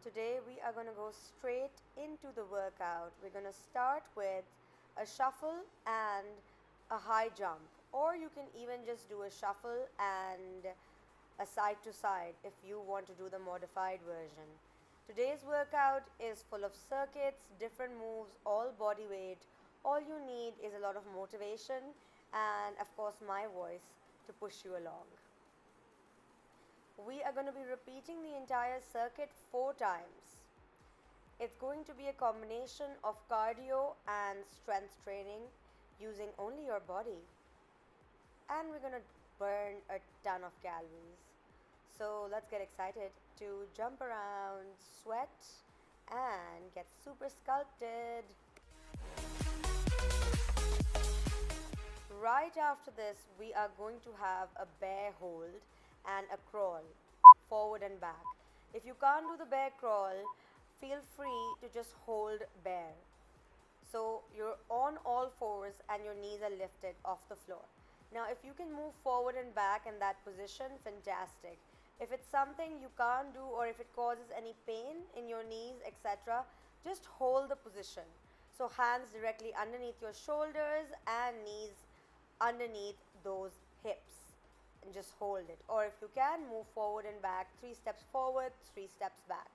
Today we are going to go straight into the workout. We're going to start with a shuffle and a high jump, or you can even just do a shuffle and a side to side if you want to do the modified version. Today's workout is full of circuits, different moves, all body weight. All you need is a lot of motivation and, of course, my voice to push you along. We are going to be repeating the entire circuit 4 times. It's going to be a combination of cardio and strength training using only your body. And we're going to burn a ton of calories. So let's get excited to jump around, sweat, and get super sculpted. Right after this, we are going to have a bear hold and a crawl, forward and back. If you can't do the bear crawl, feel free to just hold bear. So you're on all fours and your knees are lifted off the floor. Now, if you can move forward and back in that position, fantastic. If it's something you can't do or if it causes any pain in your knees, etc., just hold the position. So, hands directly underneath your shoulders and knees underneath those hips and just hold it. Or if you can, move forward and back, 3 steps forward, 3 steps back.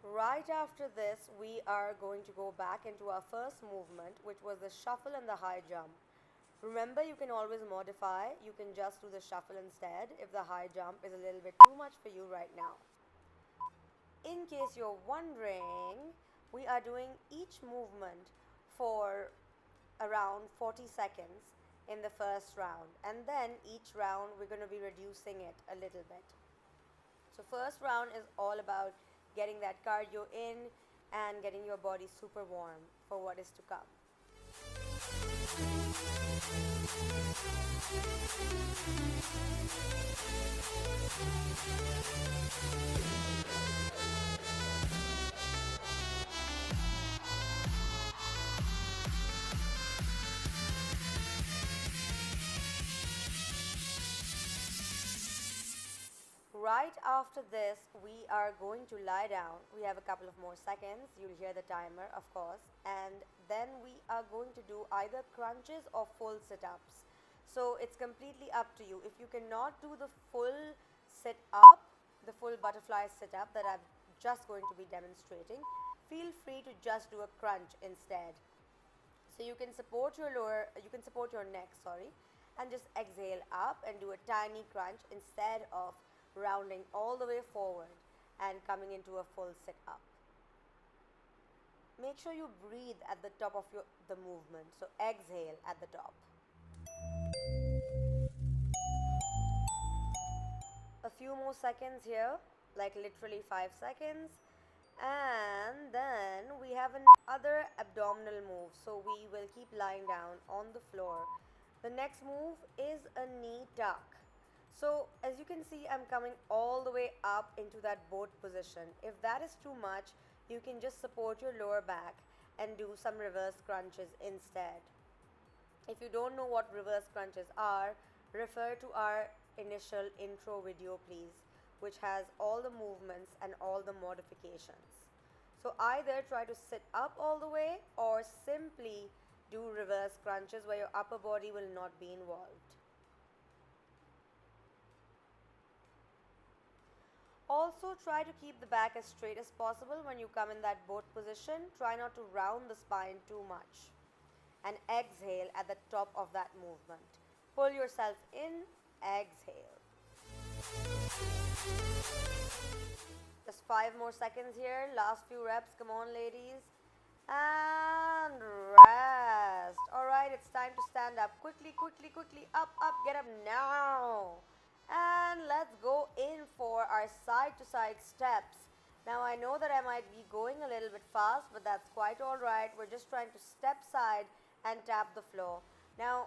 Right after this, we are going to go back into our first movement, which was the shuffle and the high jump. Remember, you can always modify. You can just do the shuffle instead if the high jump is a little bit too much for you right now. In case you're wondering, we are doing each movement for around 40 seconds in the first round, and then each round we're going to be reducing it a little bit. So, first round is all about getting that cardio in and getting your body super warm for what is to come. Right after this, we are going to lie down. We have a couple of more seconds. You'll hear the timer, of course. And then we are going to do either crunches or full sit ups. So it's completely up to you. If you cannot do the full sit up, the full butterfly sit up that I'm just going to be demonstrating, feel free to just do a crunch instead. So you can support your neck, sorry, and just exhale up and do a tiny crunch instead of rounding all the way forward and coming into a full sit up. Make sure you breathe at the top of the movement. So exhale at the top. A few more seconds here, like literally 5 seconds. And then we have another abdominal move. So we will keep lying down on the floor. The next move is a knee tuck. So as you can see, I'm coming all the way up into that boat position. If that is too much, you can just support your lower back and do some reverse crunches instead. If you don't know what reverse crunches are, refer to our initial intro video, please, which has all the movements and all the modifications. So either try to sit up all the way or simply do reverse crunches where your upper body will not be involved. Also, try to keep the back as straight as possible when you come in that boat position. Try not to round the spine too much. And exhale at the top of that movement. Pull yourself in, exhale. Just 5 more seconds here. Last few reps. Come on, ladies. And rest. Alright, it's time to stand up. Quickly, quickly, quickly. Up, up. Get up now. And let's go in for our side to side steps. Now I know that I might be going a little bit fast, but that's quite alright. We're just trying to step side and tap the floor. Now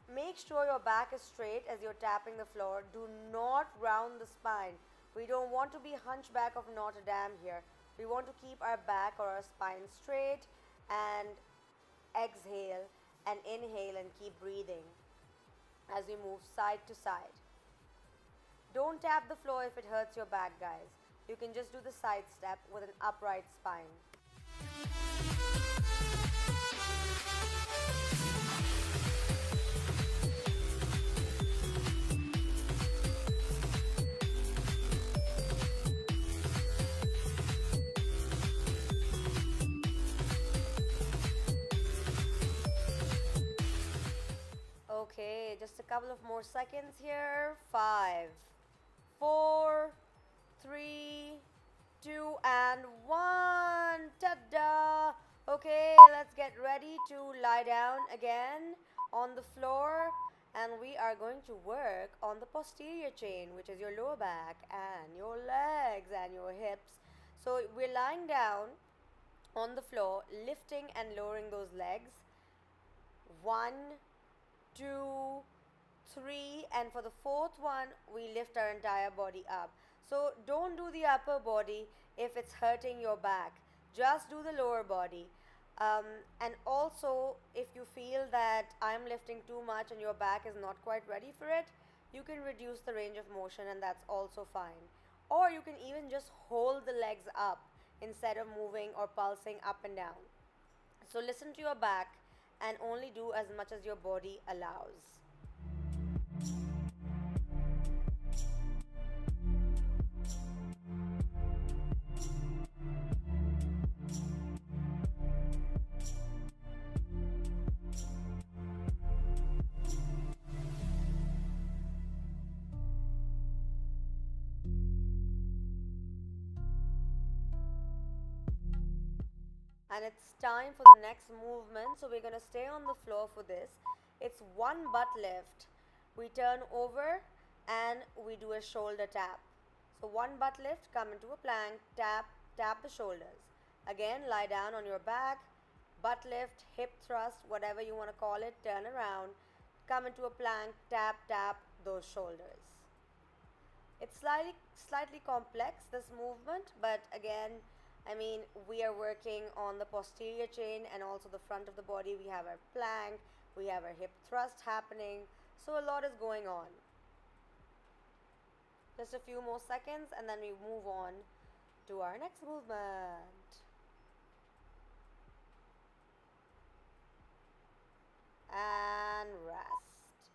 Make sure your back is straight as you're tapping the floor. Do not round the spine. We don't want to be hunchback of Notre Dame here. We want to keep our back or our spine straight and exhale and inhale and keep breathing as we move side to side. Don't tap the floor if it hurts your back, guys. You can just do the side step with an upright spine. Okay, just a couple of more seconds here. Five, four, three, two, and one. Ta-da! Okay, let's get ready to lie down again on the floor. And we are going to work on the posterior chain, which is your lower back and your legs and your hips. So we're lying down on the floor, lifting and lowering those legs. One, two, three, and for the fourth one, we lift our entire body up. So don't do the upper body if it's hurting your back. Just do the lower body. Um, and also, if you feel that I'm lifting too much and your back is not quite ready for it, you can reduce the range of motion, and that's also fine. Or you can even just hold the legs up instead of moving or pulsing up and down. So listen to your back and only do as much as your body allows. And it's time for the next movement. So we're going to stay on the floor for this. It's one butt lift. We turn over and we do a shoulder tap. So one butt lift, come into a plank, tap, tap the shoulders. Again, lie down on your back, butt lift, hip thrust, whatever you want to call it, turn around, come into a plank, tap, tap those shoulders. It's slightly complex this movement, but again, I mean, we are working on the posterior chain and also the front of the body. We have our plank, we have our hip thrust happening, so a lot is going on. Just a few more seconds and then we move on to our next movement. And rest.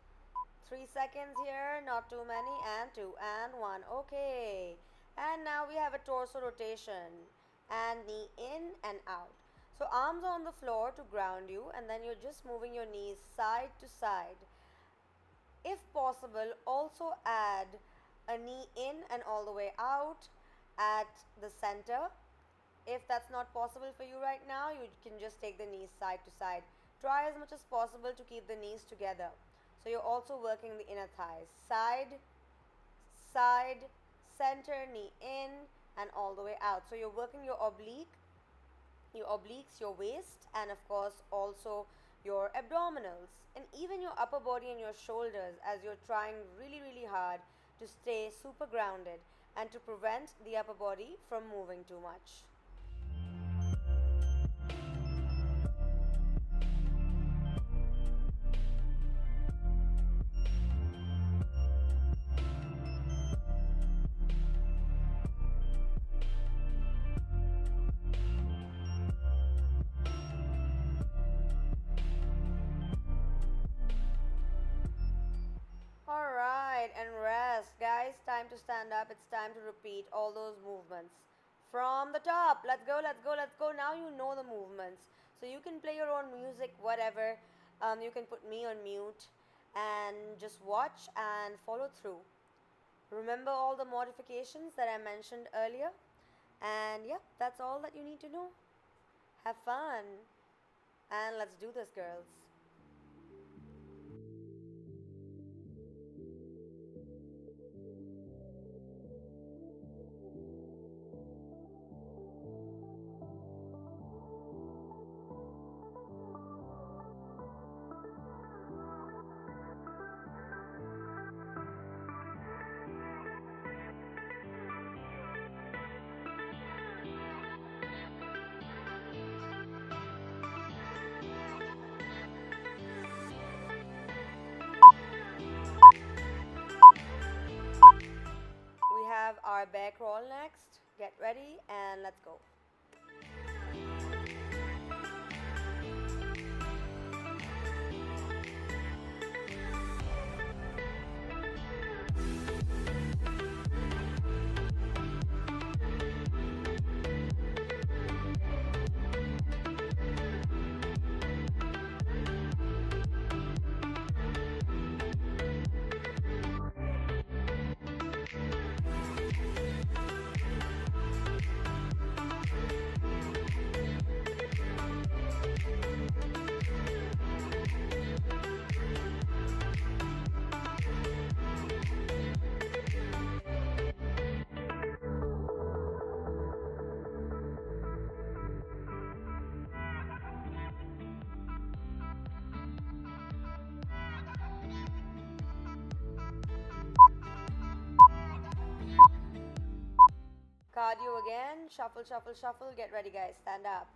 3 seconds here, not too many, and two, and one. Okay. And now we have a torso rotation and knee in and out. So arms on the floor to ground you, and then you're just moving your knees side to side. If possible, also add a knee in and all the way out at the center. If that's not possible for you right now, you can just take the knees side to side. Try as much as possible to keep the knees together. So you're also working the inner thighs. Side, side, center, knee in, and all the way out. So you're working your obliques, your waist, and of course also your abdominals, and even your upper body and your shoulders as you're trying really, really hard to stay super grounded and to prevent the upper body from moving too much. Alright, and rest. Guys, time to stand up. It's time to repeat all those movements. From the top. Let's go, let's go, let's go. Now you know the movements. So you can play your own music, whatever. You can put me on mute and just watch and follow through. Remember all the modifications that I mentioned earlier? And yeah, that's all that you need to know. Have fun. And let's do this, girls. our bear crawl next. Get ready and let's go. Cardio again. Shuffle, shuffle, shuffle. Get ready, guys. Stand up.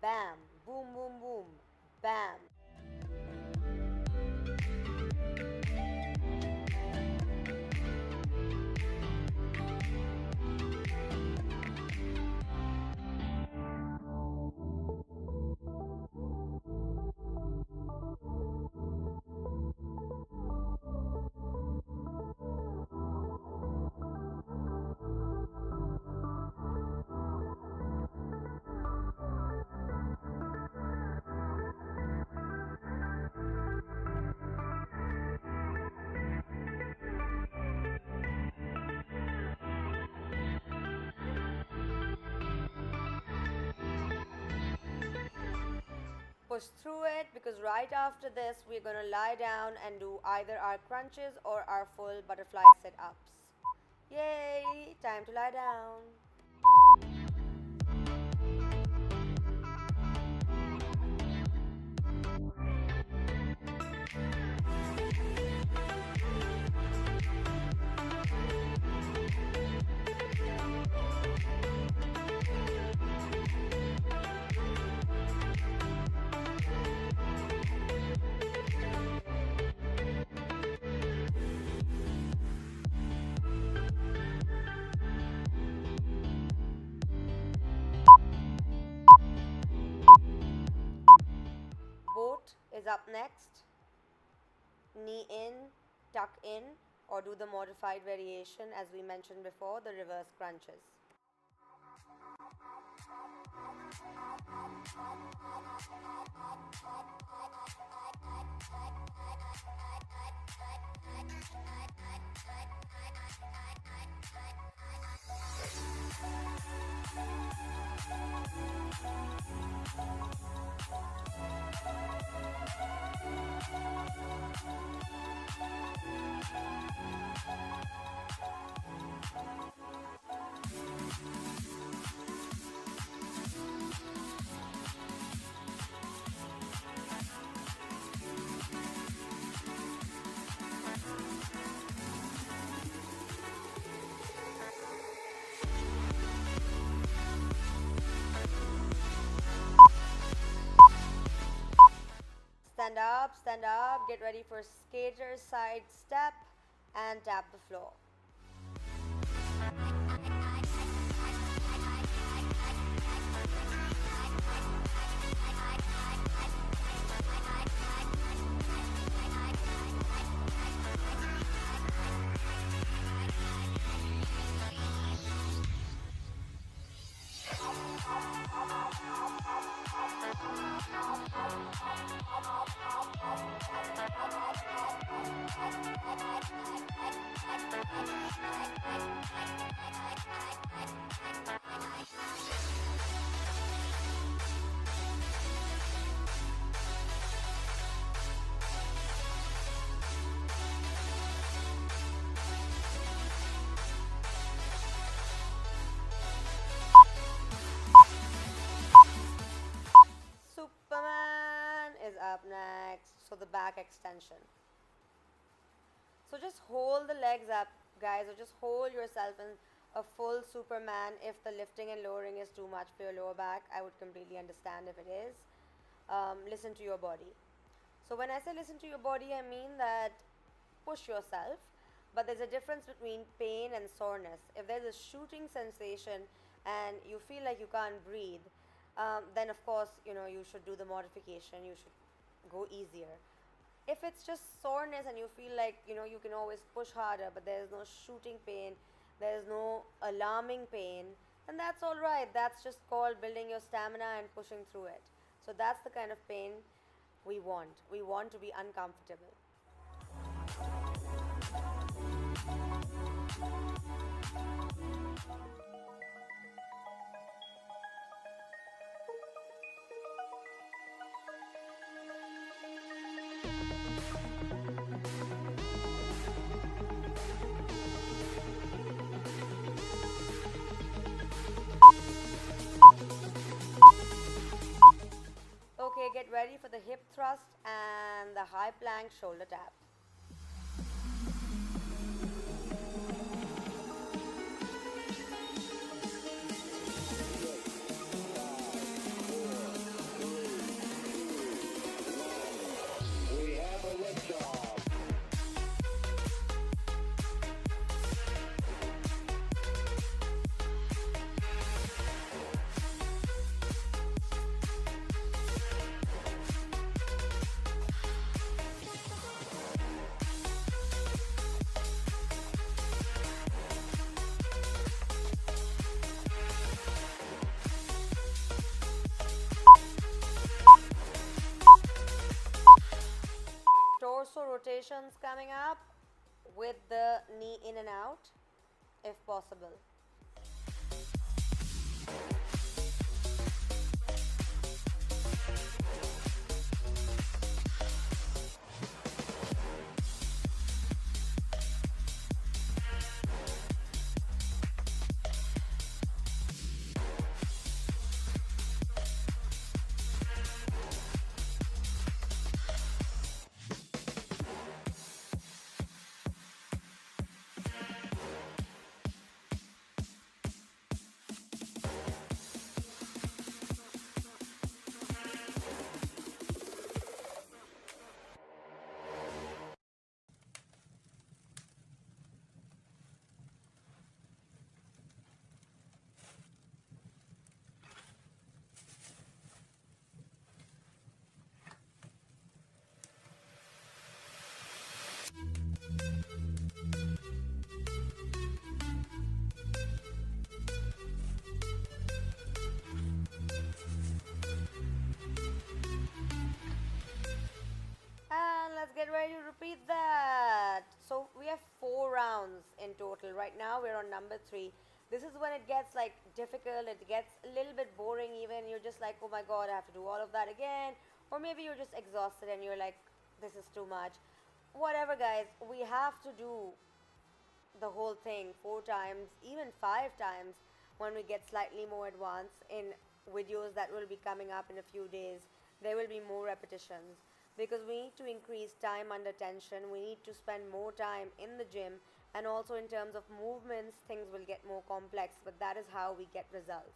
Bam. Boom, boom, boom. Bam. Push through it because right after this, we're gonna lie down and do either our crunches or our full butterfly sit ups. Yay! Time to lie down. Boat is up next. Knee in, tuck in, or do the modified variation as we mentioned before, the reverse crunches. Stand up, get ready for skater side step and tap the floor. Superman is up next. So the back extension. So just hold the legs up, guys, or just hold yourself in a full Superman. If the lifting and lowering is too much for your lower back, I would completely understand if it is. Listen to your body. So when I say listen to your body, I mean that push yourself. But there's a difference between pain and soreness. If there's a shooting sensation and you feel like you can't breathe, then of course, you should do the modification. You should go easier. If it's just soreness and you feel like, you can always push harder, but there's no shooting pain, there's no alarming pain, then that's all right. That's just called building your stamina and pushing through it. So that's the kind of pain we want. We want to be uncomfortable. Okay, get ready for the hip thrust and the high plank shoulder tap. Torso rotations coming up with the knee in and out if possible. And let's get ready to repeat that. So we have 4 rounds in total. Right now we're on number 3. This is when it gets like difficult, it gets a little bit boring even. You're just like, oh my god, I have to do all of that again. Or maybe you're just exhausted and you're like, this is too much. Whatever, guys, we have to do the whole thing 4 times, even 5 times when we get slightly more advanced in videos that will be coming up in a few days. There will be more repetitions because we need to increase time under tension. We need to spend more time in the gym, and also in terms of movements, things will get more complex, but that is how we get results.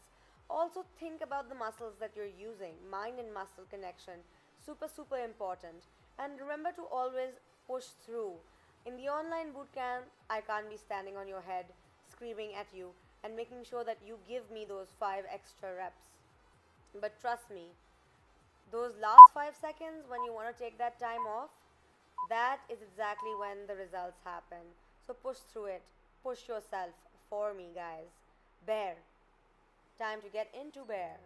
Also, think about the muscles that you're using, mind and muscle connection. Super, super important. And remember to always push through. In the online bootcamp, I can't be standing on your head, screaming at you, and making sure that you give me those 5 extra reps. But trust me, those last 5 seconds when you want to take that time off, that is exactly when the results happen. So push through it. Push yourself for me, guys. Bear. Time to get into bear.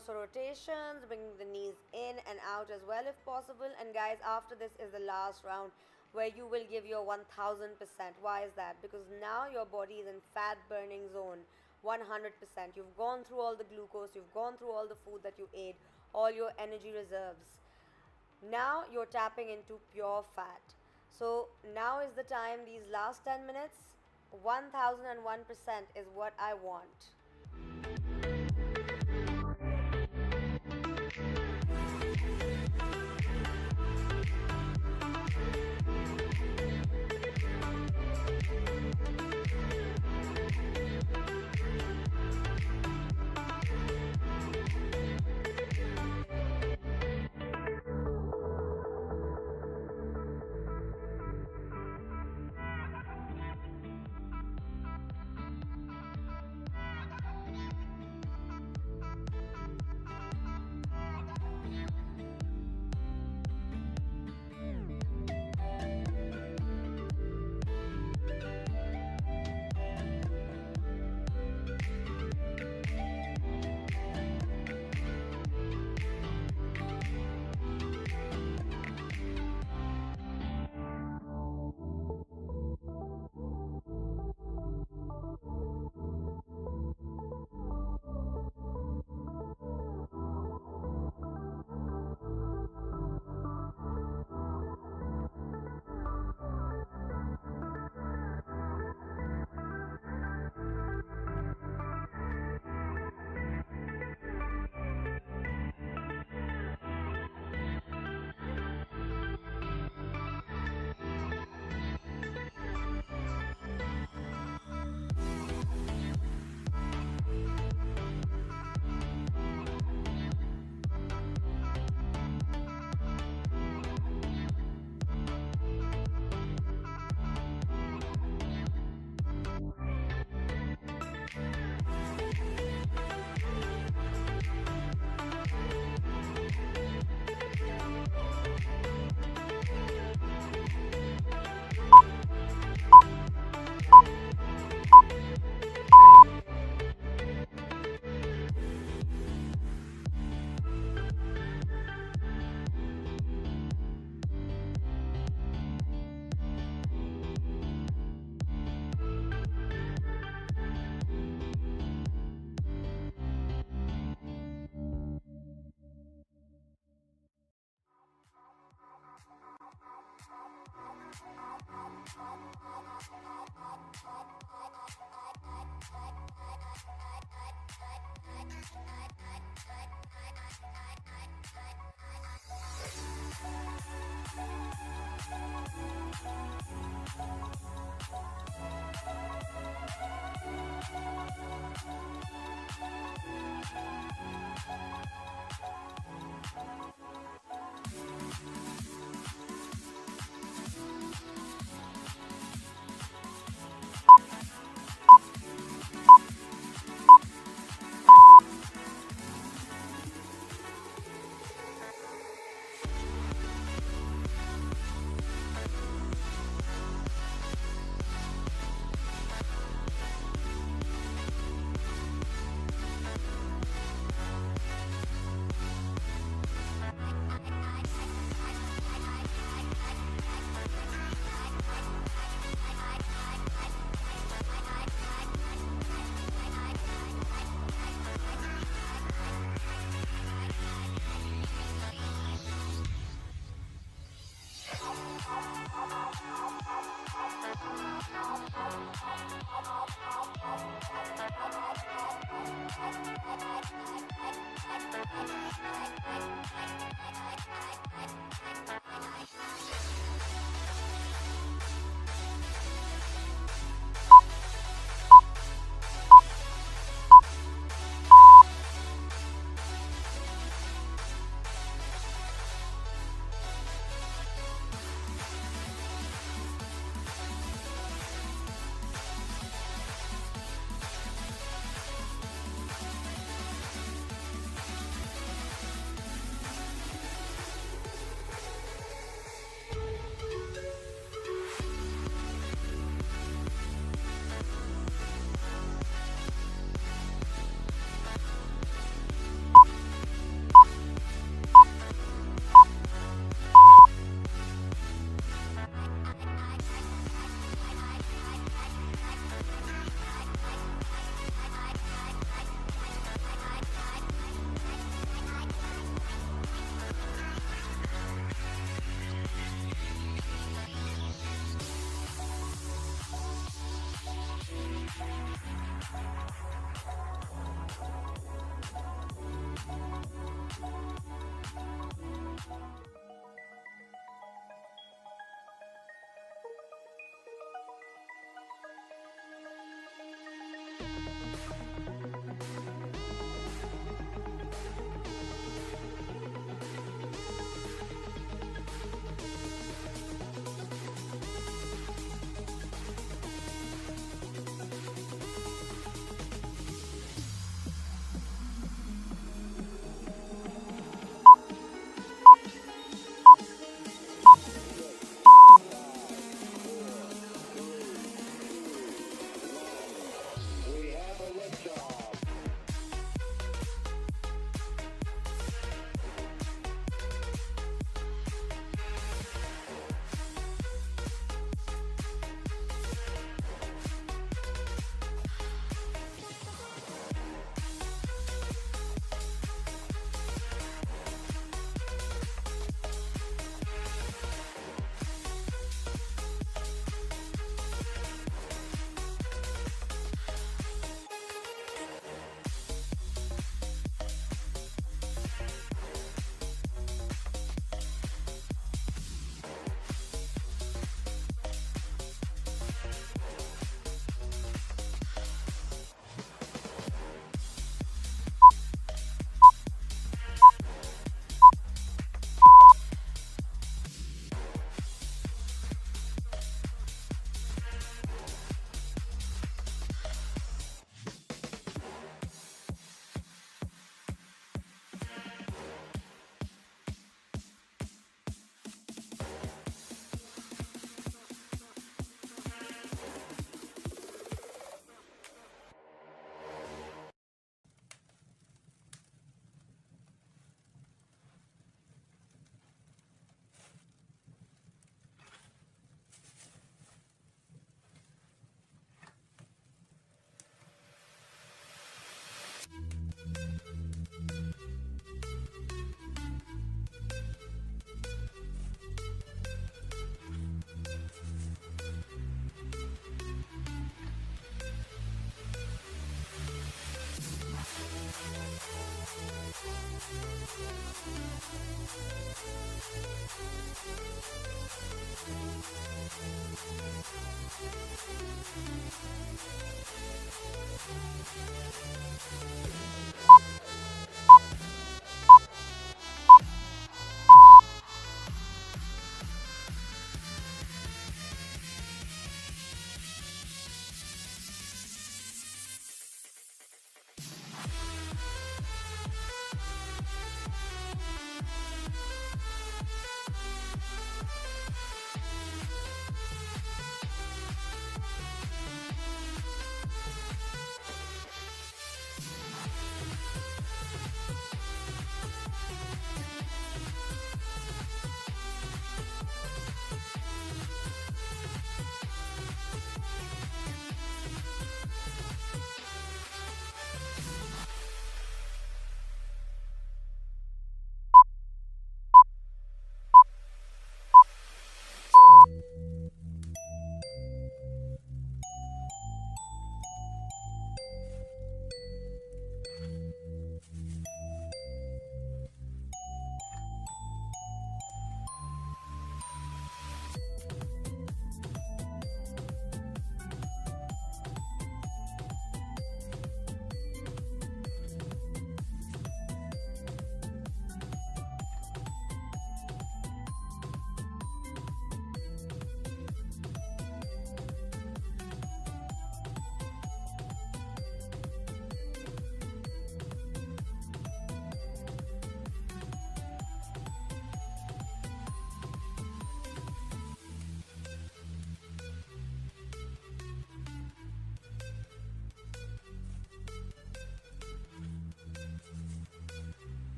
torso rotations, bringing the knees in and out as well if possible. And guys, after this is the last round where you will give your 1000%. Why is that? Because now your body is in fat burning zone 100%. You've gone through all the glucose, you've gone through all the food that you ate, all your energy reserves. Now you're tapping into pure fat. So now is the time, these last 10 minutes, 1001% is what I want.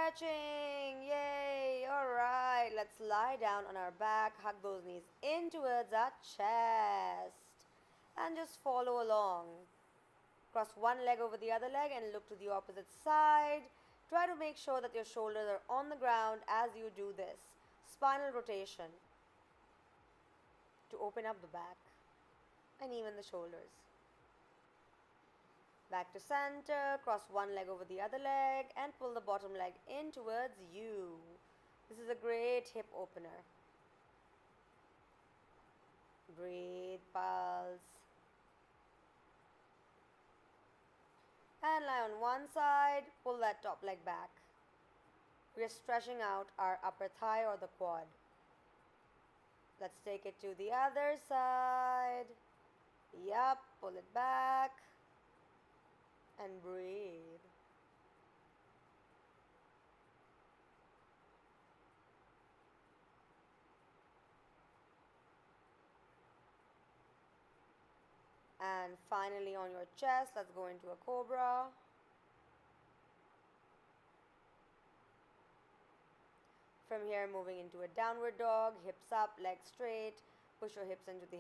stretching. Yay! Alright, let's lie down on our back, hug those knees in towards our chest, and just follow along. Cross one leg over the other leg and look to the opposite side. Try to make sure that your shoulders are on the ground as you do this. Spinal rotation to open up the back and even the shoulders. Back to center, cross one leg over the other leg and pull the bottom leg in towards you. This is a great hip opener. Breathe, pulse. And lie on one side, pull that top leg back. We are stretching out our upper thigh or the quad. Let's take it to the other side. Yup, pull it back and breathe. And finally on your chest, let's go into a cobra. From here, moving into a downward dog, hips up, legs straight. Push your hips into the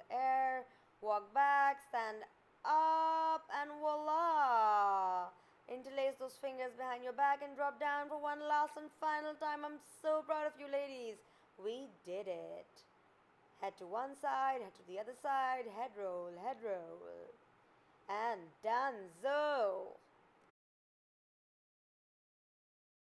air. Walk back, stand up, and voila! Interlace those fingers behind your back and drop down for one last and final time. I'm so proud of you, ladies. We did it. Head to one side, head to the other side, head roll, and done. So,